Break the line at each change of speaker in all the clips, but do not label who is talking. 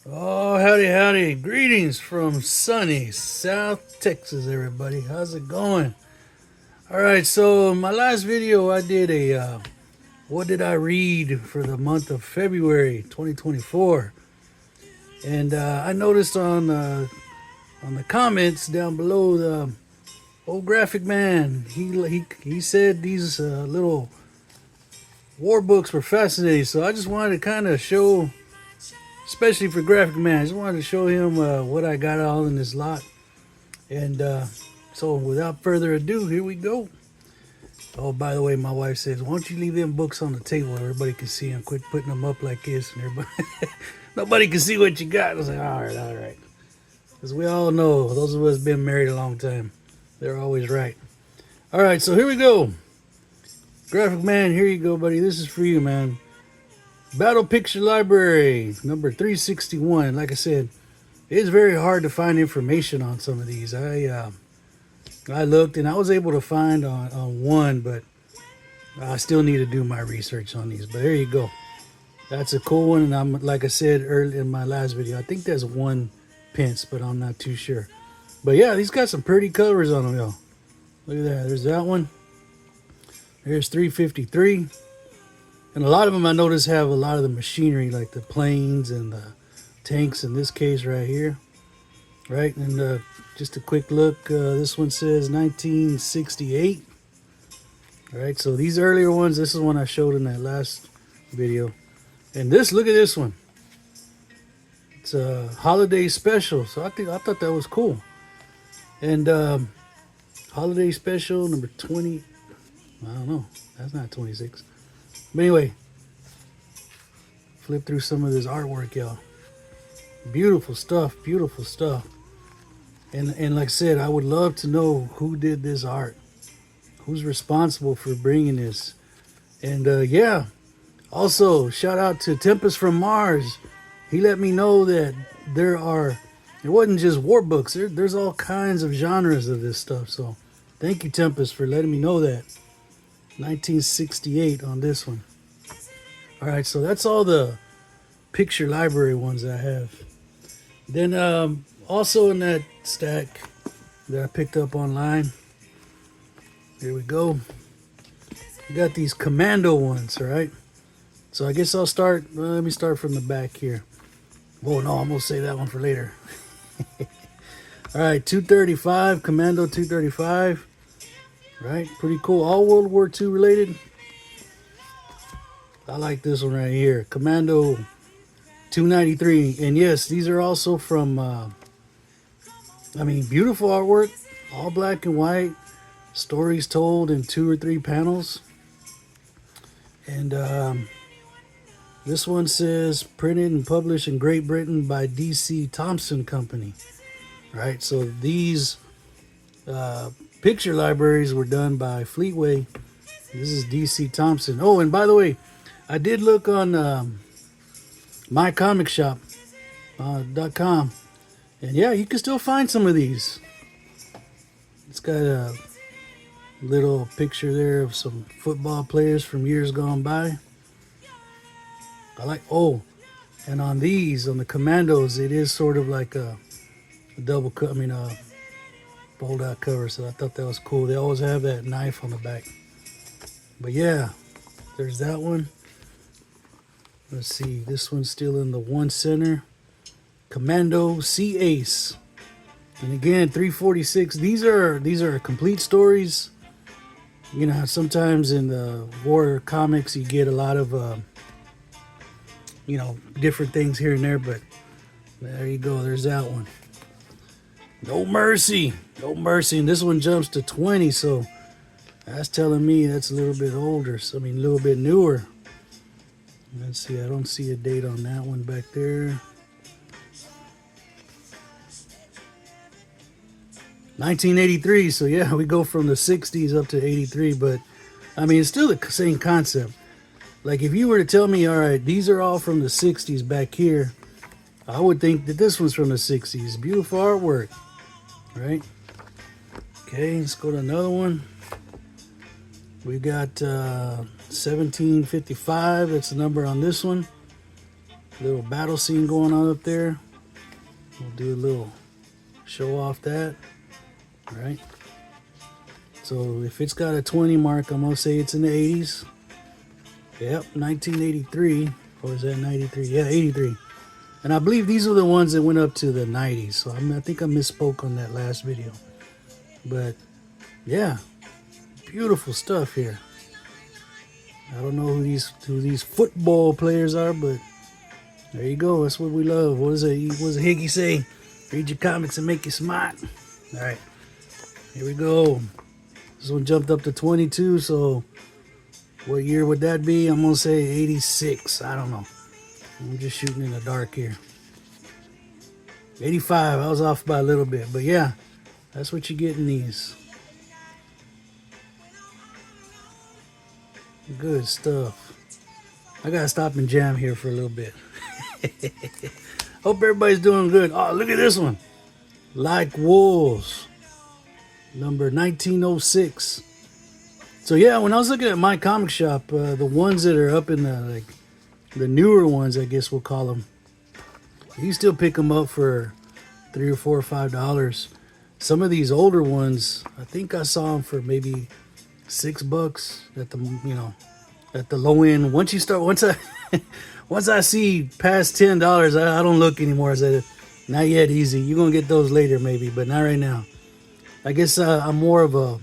Oh, howdy, howdy. Greetings from sunny South Texas, everybody. How's it going? All right, so in my last video, I did a what did I read for the month of February 2024? And I noticed on the comments down below, the old graphic man, he said these little war books were fascinating. So I just wanted to kind of show, especially for graphic man, I just wanted to show him what I got all in this lot. And so without further ado, here we go. Oh, by the way, my wife says, why don't you leave them books on the table? Everybody can see them. Quit putting them up like this. And everybody, nobody can see what you got. I was like, all right, all right. Because we all know, those of us been married a long time, they're always right. All right, so here we go. Graphic man, here you go, buddy. This is for you, man. Battle Picture Library, number 361. Like I said, it's very hard to find information on some of these. I looked and I was able to find on one, but I still need to do my research on these. But there you go. That's a cool one. And I'm, like I said earlier in my last video, I think there's 1 pence, but I'm not too sure. But yeah, these got some pretty covers on them, y'all. Look at that. There's that one. There's 353. And a lot of them I notice have a lot of the machinery, like the planes and the tanks in this case right here. Right, and just a quick look, this one says 1968. All right, so these earlier ones, this is one I showed in that last video. And this, look at this one. It's a holiday special, so I thought that was cool. And holiday special number 20, I don't know, that's not 26. But anyway, flip through some of this artwork, y'all. Beautiful stuff, beautiful stuff. And like I said, I would love to know who did this art, who's responsible for bringing this. And yeah, also shout out to Tempest from Mars. He let me know that it wasn't just war books. There's all kinds of genres of this stuff. So thank you, Tempest, for letting me know that. 1968 on this one. All right, so that's all the picture library ones I have. Then also in that stack that I picked up online, here we go. We got these commando ones, all right? So I guess I'll start, let me start from the back here. Whoa, no, I'm gonna save that one for later. All right, 235, Commando 235. Right, pretty cool. All World War II related. I like this one right here, Commando 293. And yes, these are also from, beautiful artwork, all black and white, stories told in 2 or 3 panels. And this one says printed and published in Great Britain by DC Thomson Company. Right, so these picture libraries were done by Fleetway. This is DC Thomson. Oh, and by the way, I did look on mycomicshop.com. And yeah, you can still find some of these. It's got a little picture there of some football players from years gone by. I like, oh, and on these, on the Commandos, it is sort of like a double cut, fold out cover. So I thought that was cool. They always have that knife on the back. But yeah, there's that one. Let's see, this one's still in the one center. Commando Sea Ace. And again, 346. These are complete stories. You know, sometimes in the war comics you get a lot of different things here and there, but there you go, there's that one. No Mercy. No Mercy. And this one jumps to 20, so that's telling me that's a little bit older. So, a little bit newer. Let's see, I don't see a date on that one back there. 1983, so yeah, we go from the 60s up to 83, but it's still the same concept. Like if you were to tell me, all right, these are all from the 60s back here, I would think that this one's from the 60s. Beautiful artwork, right? Okay, let's go to another one. We got 1755, that's the number on this one. Little battle scene going on up there. We'll do a little show off that. All right. So if it's got a 20 mark, I'm gonna say it's in the 80s. Yep, 1983. Or is that 93? Yeah, 83. And I believe these are the ones that went up to the 90s. So I think I misspoke on that last video. But yeah, beautiful stuff here. I don't know who these football players are, but there you go. That's what we love. What does Higgy say? Read your comics and make you smart. All right, here we go. This one jumped up to 22. So what year would that be? I'm gonna say 86. I don't know. I'm just shooting in the dark here. 85. I was off by a little bit, but yeah, that's what you get in these. Good stuff. I gotta stop and jam here for a little bit. Hope everybody's doing good. Oh, look at this one. Like Wolves, number 1906. So yeah, when I was looking at my comic shop, the ones that are up in the newer ones, I guess we'll call them, you can still pick them up for $3 or $4 or $5. Some of these older ones, I think I saw them for maybe $6 at the at the low end. Once I see past $10, I don't look anymore. I said, not yet, easy. You're gonna get those later maybe, but not right now. I guess I'm more of a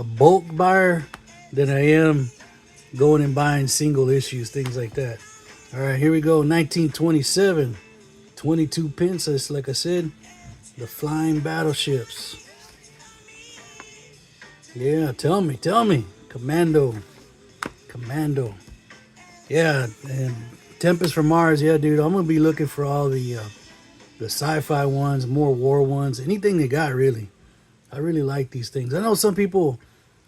bulk buyer than I am going and buying single issues, things like that. All right, here we go. 1927, 22 pence. That's like I said, the flying battleships. Yeah, tell me. Commando. Yeah, and Tempest from Mars. Yeah, dude, I'm gonna be looking for all the sci-fi ones, more war ones, anything they got really. I really like these things. I know some people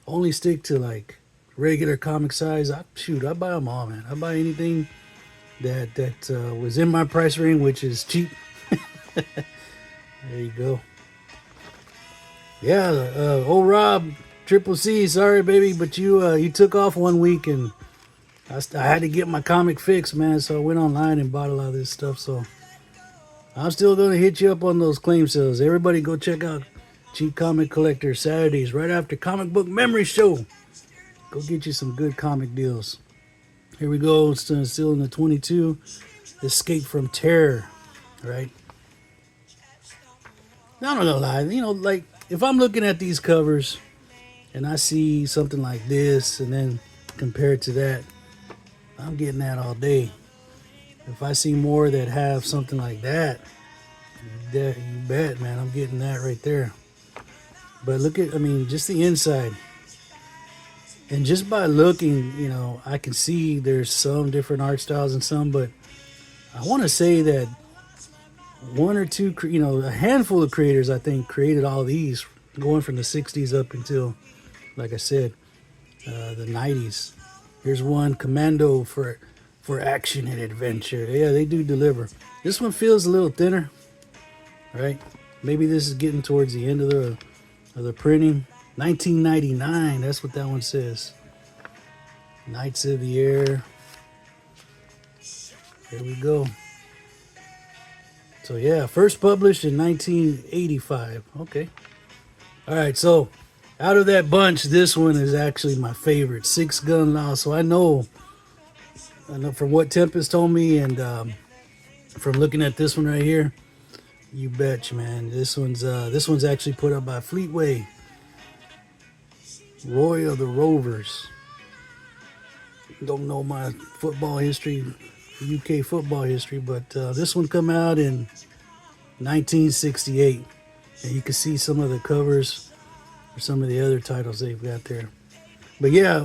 only stick to like regular comic size. I buy them all, man. I buy anything that was in my price range, which is cheap. There you go. Yeah, old Rob, Triple C, sorry baby, but you took off 1 week and I had to get my comic fixed, man. So I went online and bought a lot of this stuff. So I'm still gonna hit you up on those claim sales. Everybody go check out Cheap Comic Collector Saturdays right after Comic Book Memory Show. Go get you some good comic deals. Here we go, still in the 22. Escape from Terror, right? Now, I'm not gonna lie, like if I'm looking at these covers and I see something like this and then compare it to that, I'm getting that all day. If I see more that have something like that, you bet, man, I'm getting that right there. But look at, just the inside. And just by looking, I can see there's some different art styles and some, but I want to say that one or two, a handful of creators, I think, created all these, going from the 60s up until, like I said, the 90s. Here's one, Commando for action and adventure. Yeah, they do deliver. This one feels a little thinner, right? Maybe this is getting towards the end of the printing. 1999, that's what that one says. Knights of the Air. Here we go. So yeah, first published in 1985. Okay. All right, so out of that bunch, this one is actually my favorite, Six Gun Law. So I know from what Tempest told me and from looking at this one right here, you betcha, man. This one's actually put up by Fleetway. Roy of the Rovers. Don't know my football history, UK football history, but this one come out in 1968. And you can see some of the covers for some of the other titles they've got there. But yeah,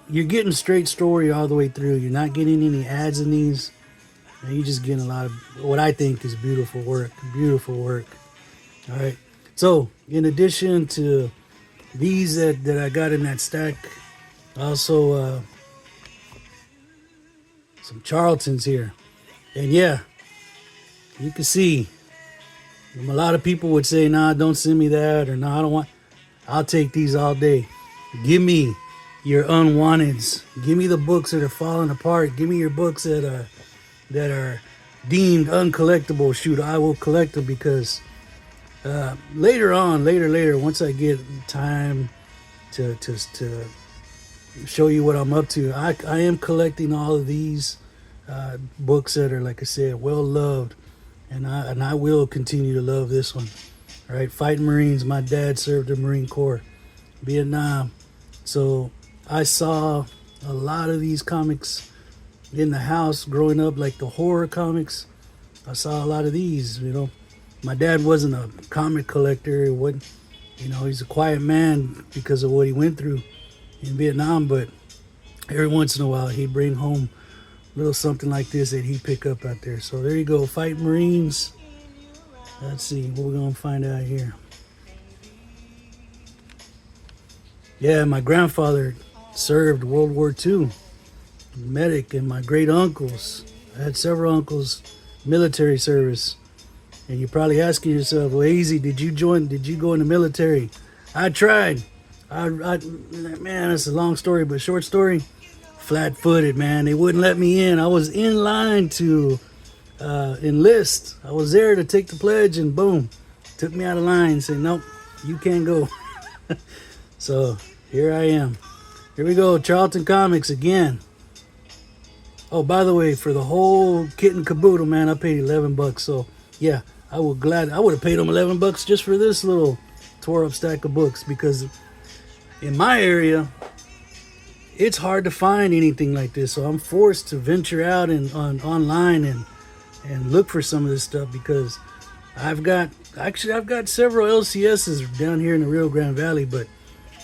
you're getting straight story all the way through. You're not getting any ads in these. And you're just getting a lot of what I think is beautiful work. Beautiful work. All right. So, in addition to these that I got in that stack, also some Charltons here. And yeah, you can see a lot of people would say, nah, don't send me that, or nah, I don't want. I'll take these all day. Give me your unwanteds. Give me the books that are falling apart. Give me your books that that are deemed uncollectible, shoot, I will collect them because later on, once I get time to show you what I'm up to, I am collecting all of these books that are, like I said, well loved, and I will continue to love this one. All right, Fighting Marines. My dad served the Marine Corps, Vietnam, so I saw a lot of these comics in the house growing up, like the horror comics. I saw a lot of these. My dad wasn't a comic collector. It wasn't, he's a quiet man because of what he went through in Vietnam, but every once in a while he'd bring home a little something like this that he'd pick up out there. So there you go, Fight Marines. Let's see what we're gonna find out here. Yeah, my grandfather served World War II, medic, and my great uncles. I had several uncles, military service. And you're probably asking yourself, well, Easy, did you go in the military? I tried. Man, that's a long story, but short story, flat-footed, man. They wouldn't let me in. I was in line to enlist. I was there to take the pledge, and boom, took me out of line and said, nope, you can't go. So here I am. Here we go, Charlton Comics again. Oh, by the way, for the whole kit and caboodle, man, I paid $11. So yeah, I would have paid them $11 just for this little tore up stack of books, because in my area it's hard to find anything like this. So I'm forced to venture out and online and look for some of this stuff, because I've got several LCSs down here in the Rio Grande Valley, but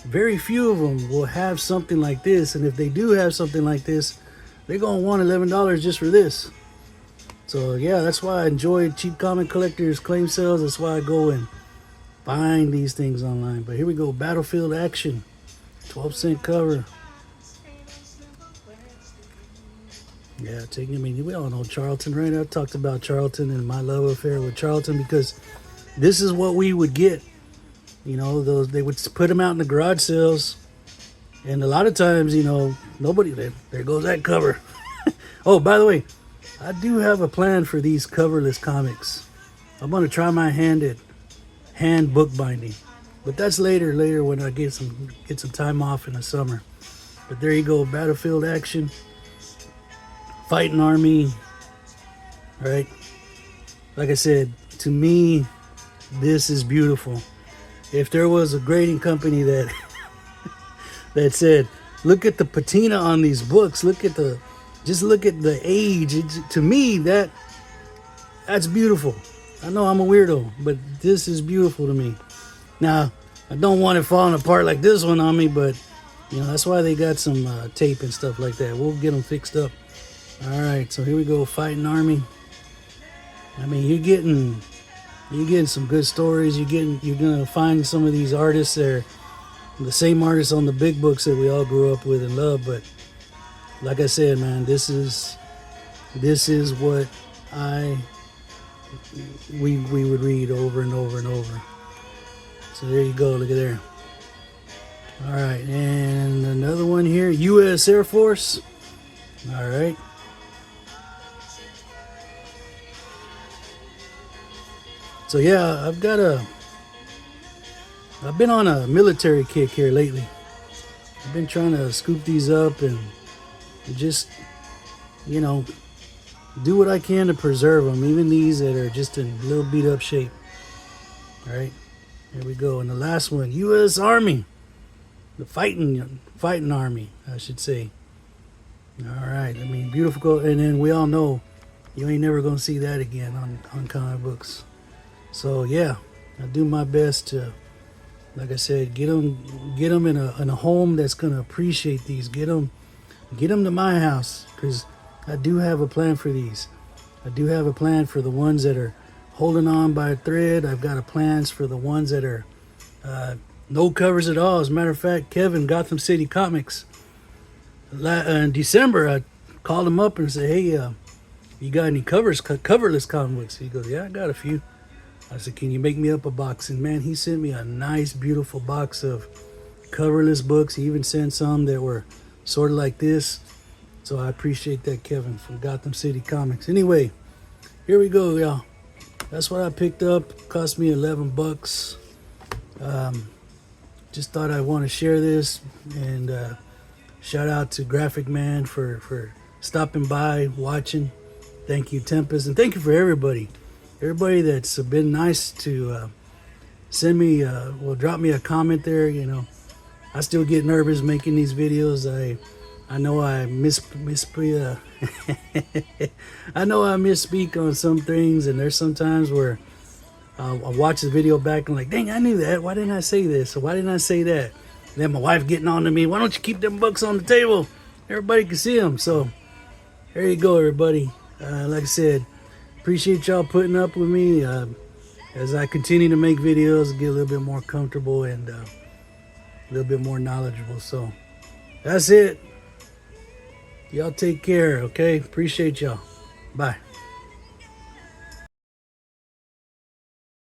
very few of them will have something like this. And if they do have something like this, they're gonna want $11 just for this. So yeah, that's why I enjoy cheap comic collectors claim sales. That's why I go and find these things online. But here we go, Battlefield Action, 12-cent cover. Yeah, we all know Charlton, right? I talked about Charlton and my love affair with Charlton, because this is what we would get. Those, they would put them out in the garage sales, and a lot of times, nobody. There goes that cover. Oh, by the way, I do have a plan for these coverless comics. I'm gonna try my hand at hand bookbinding, but that's later when I get some time off in the summer. But there you go, Battlefield Action, Fighting Army. All right, like I said, to me, this is beautiful. If there was a grading company that that said, look at the patina on these books, look at the age. To me, that's beautiful. I know I'm a weirdo, but this is beautiful to me. Now, I don't want it falling apart like this one on me, but that's why they got some tape and stuff like that. We'll get them fixed up. All right, so here we go, Fighting Army. I mean, you're getting some good stories. You're gonna find some of these artists that are the same artists on the big books that we all grew up with and love. But like I said, man, this is what we would read over and over and over. So there you go, look at there. All right, and another one here, U.S. Air Force. All right. So yeah, I've been on a military kick here lately. I've been trying to scoop these up and just, do what I can to preserve them, even these that are just in a little beat up shape. All right, here we go. And the last one, U.S. Army, the fighting Army, I should say. All right, I mean, beautiful. And then we all know you ain't never gonna see that again on comic books. So yeah, I do my best to, like I said, get them in a home that's gonna appreciate these. Get them to my house, because I do have a plan for these. I do have a plan for the ones that are holding on by a thread. I've got a plans for the ones that are no covers at all. As a matter of fact, Kevin, Gotham City Comics, in December, I called him up and said, hey, you got any coverless comics? He goes, yeah, I got a few. I said, can you make me up a box? And man, he sent me a nice, beautiful box of coverless books. He even sent some that were sort of like this. So I appreciate that, Kevin from Gotham City Comics. Anyway, here we go, y'all. That's what I picked up. Cost me $11. Just thought I want to share this, and shout out to Graphic Man for stopping by, watching. Thank you, Tempest, and thank you for everybody that's been nice to send me, drop me a comment there. You know, I still get nervous making these videos. I know I I know I misspeak on some things, and there's sometimes where I watch the video back and I'm like, dang, I knew that. Why didn't I say this? Or why didn't I say that? And then my wife getting on to me, why don't you keep them books on the table? Everybody can see them. So there you go, everybody. Like I said, appreciate y'all putting up with me as I continue to make videos, get a little bit more comfortable and a little bit more knowledgeable. So that's it. Y'all take care, okay? Appreciate y'all. Bye.